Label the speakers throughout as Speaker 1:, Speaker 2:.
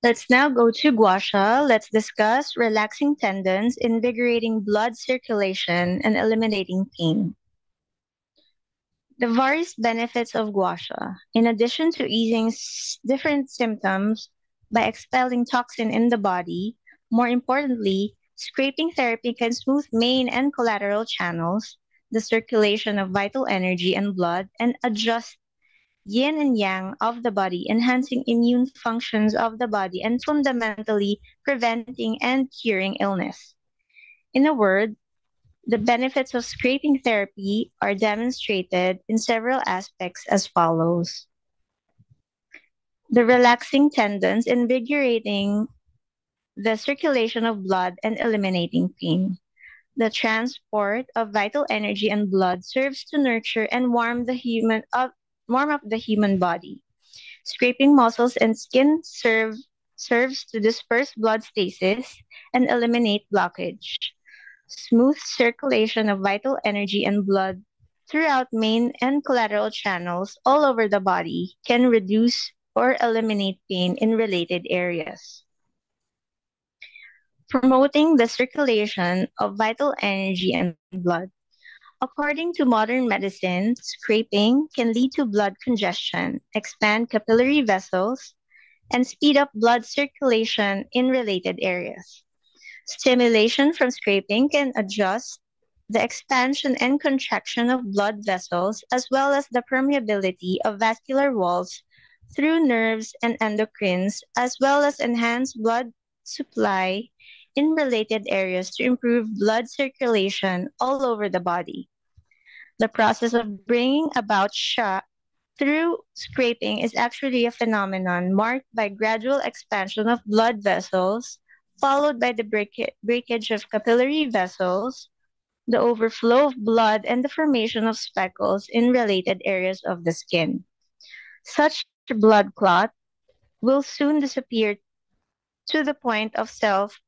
Speaker 1: Let's now go to gua sha. Let's discuss relaxing tendons, invigorating blood circulation, and eliminating pain. The various benefits of gua sha, in addition to easing different symptoms by expelling toxin in the body, more importantly, scraping therapy can smooth main and collateral channels, the circulation of vital energy and blood, and adjust yin and yang of the body, enhancing immune functions of the body and fundamentally preventing and curing illness. In a word, the benefits of scraping therapy are demonstrated in several aspects as follows. The relaxing tendons, invigorating the circulation of blood and eliminating pain. The transport of vital energy and blood serves to nurture and warm up the human body. Scraping muscles and skin serves to disperse blood stasis and eliminate blockage. Smooth circulation of vital energy and blood throughout main and collateral channels all over the body can reduce or eliminate pain in related areas. Promoting the circulation of vital energy and blood. According to modern medicine, scraping can lead to blood congestion, expand capillary vessels, and speed up blood circulation in related areas. Stimulation from scraping can adjust the expansion and contraction of blood vessels as well as the permeability of vascular walls through nerves and endocrines, as well as enhance blood supply in related areas to improve blood circulation all over the body. The process of bringing about shock through scraping is actually a phenomenon marked by gradual expansion of blood vessels, followed by the breakage of capillary vessels, the overflow of blood, and the formation of speckles in related areas of the skin. Such blood clot will soon disappear to the point of self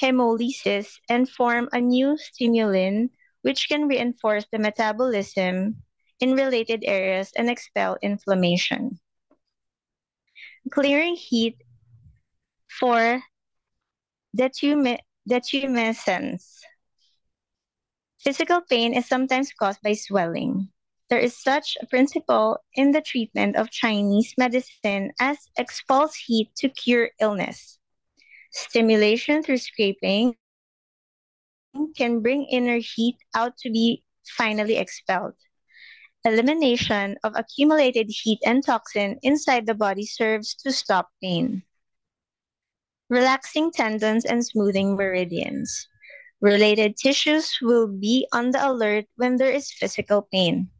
Speaker 1: hemolysis and form a new stimulin which can reinforce the metabolism in related areas and expel inflammation. Clearing heat for detumescence. Physical pain is sometimes caused by swelling. There is such a principle in the treatment of Chinese medicine as expulse heat to cure illness. Stimulation through scraping can bring inner heat out to be finally expelled. Elimination of accumulated heat and toxin inside the body serves to stop pain. Relaxing tendons and smoothing meridians. Related tissues will be on the alert when there is physical pain,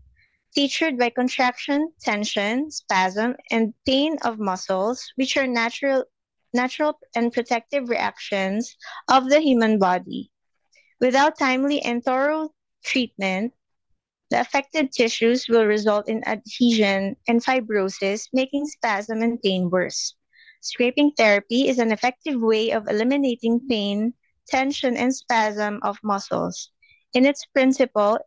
Speaker 1: featured by contraction, tension, spasm, and pain of muscles, which are natural and protective reactions of the human body. Without timely and thorough treatment, the affected tissues will result in adhesion and fibrosis, making spasm and pain worse. Scraping therapy is an effective way of eliminating pain, tension, and spasm of muscles. In its principle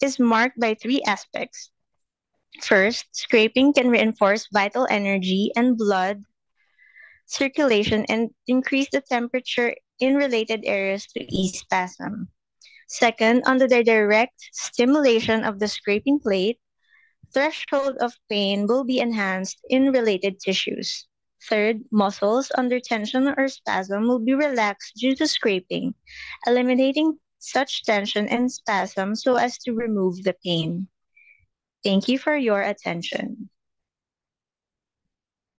Speaker 1: is marked by three aspects. First, scraping can reinforce vital energy and blood circulation and increase the temperature in related areas to ease spasm. Second, under the direct stimulation of the scraping plate, threshold of pain will be enhanced in related tissues. Third, muscles under tension or spasm will be relaxed due to scraping, eliminating such tension and spasm so as to remove the pain. Thank you for your attention.